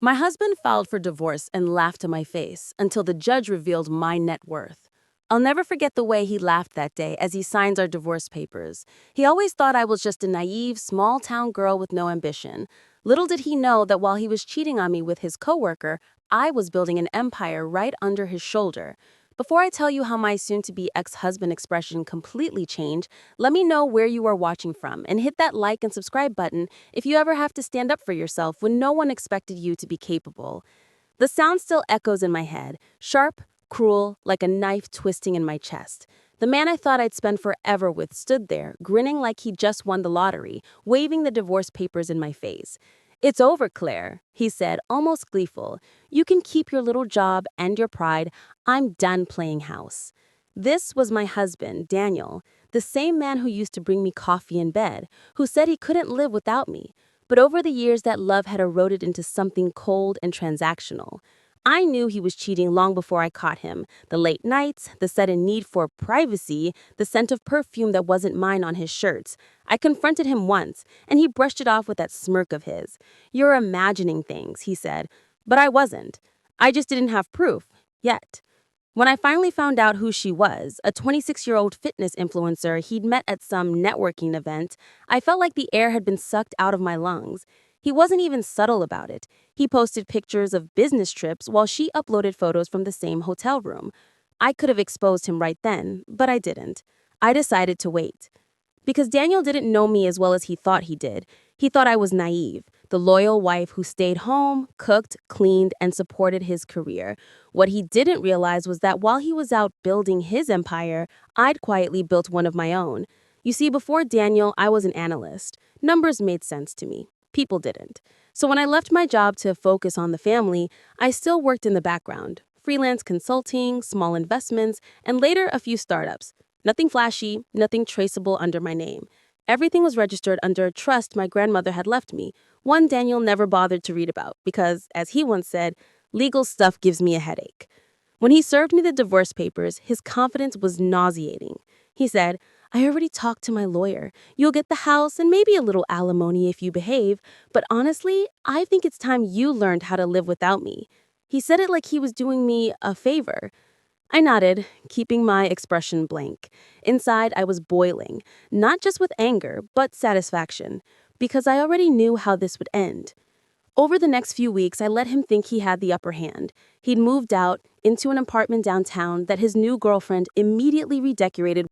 My husband filed for divorce and laughed to my face until the judge revealed my net worth. I'll never forget the way he laughed that day as he signs our divorce papers. He always thought I was just a naive, small town girl with no ambition. Little did he know that while he was cheating on me with his coworker, I was building an empire right under his shoulder. Before I tell you how my soon to be ex husband expression completely changed, let me know where you are watching from and hit that like and subscribe button if you ever have to stand up for yourself when no one expected you to be capable. The sound still echoes in my head, sharp, cruel, like a knife twisting in my chest. The man I thought I'd spend forever with stood there, grinning like he'd just won the lottery, waving the divorce papers in my face. "It's over, Claire," he said, almost gleeful. "You can keep your little job and your pride. I'm done playing house." This was my husband, Daniel, the same man who used to bring me coffee in bed, who said he couldn't live without me. But over the years, that love had eroded into something cold and transactional. I knew he was cheating long before I caught him. The late nights, the sudden need for privacy, the scent of perfume that wasn't mine on his shirts. I confronted him once, and he brushed it off with that smirk of his. "You're imagining things," he said. But I wasn't. I just didn't have proof. Yet. When I finally found out who she was, a 26-year-old fitness influencer he'd met at some networking event, I felt like the air had been sucked out of my lungs. He wasn't even subtle about it. He posted pictures of business trips while she uploaded photos from the same hotel room. I could have exposed him right then, but I didn't. I decided to wait. Because Daniel didn't know me as well as he thought he did. He thought I was naive, the loyal wife who stayed home, cooked, cleaned, and supported his career. What he didn't realize was that while he was out building his empire, I'd quietly built one of my own. You see, before Daniel, I was an analyst. Numbers made sense to me. People didn't. So when I left my job to focus on the family, I still worked in the background. Freelance consulting, small investments, and later a few startups. Nothing flashy, nothing traceable under my name. Everything was registered under a trust my grandmother had left me, one Daniel never bothered to read about because, as he once said, legal stuff gives me a headache. When he served me the divorce papers, his confidence was nauseating. He said, "I already talked to my lawyer. You'll get the house and maybe a little alimony if you behave, but honestly, I think it's time you learned how to live without me." He said it like he was doing me a favor. I nodded, keeping my expression blank. Inside, I was boiling, not just with anger, but satisfaction, because I already knew how this would end. Over the next few weeks, I let him think he had the upper hand. He'd moved out into an apartment downtown that his new girlfriend immediately redecorated